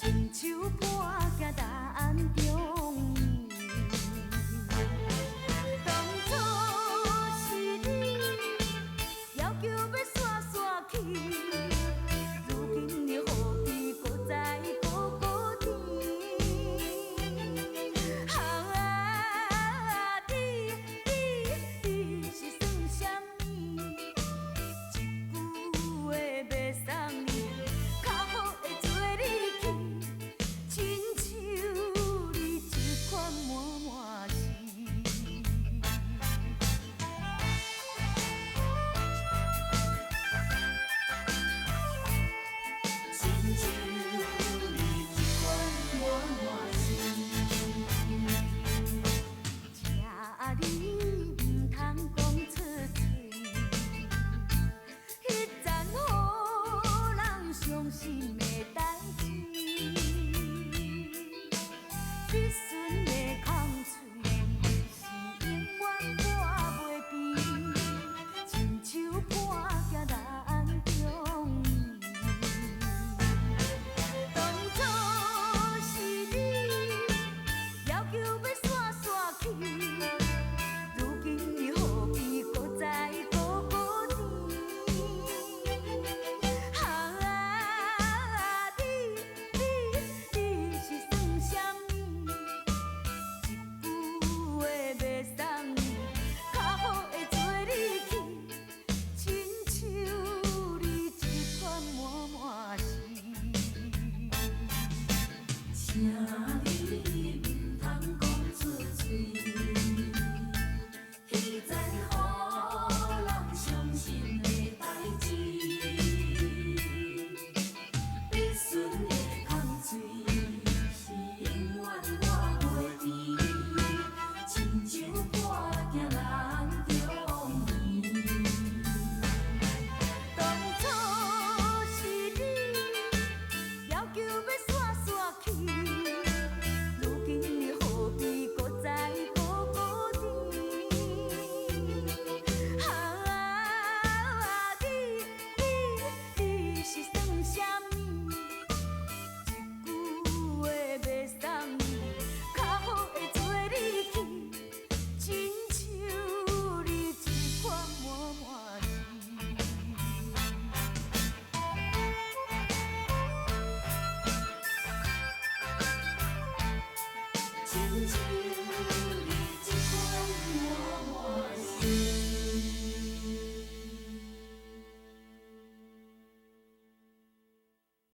亲像伴行单中意。当初是你要求要散散去，如今你何必搁再孤孤单？啊，你是算啥物？一句话要送你，较好会做你去，亲像你这款满满是。亲像你这款满满是，请你唔通讲出嘴。迄层予人伤心的代志，必须的空嘴是永远抹袂变，亲像伴行人中意。当初是你要求要散散去，如今你何必搁再孤孤单？啊，你是算啥物？一句话要送你，较好会做你去，亲像你这款满满是。请你唔通讲出嘴，迄层予人伤心的代志，必须的空嘴是永远抹袂变，亲像伴行人中意。当初是你要求要散散去，如今你何必搁再孤孤单？啊，你是算啥物？一句话要送你，较好会做你去，亲像你这款满满是，亲像你这款满满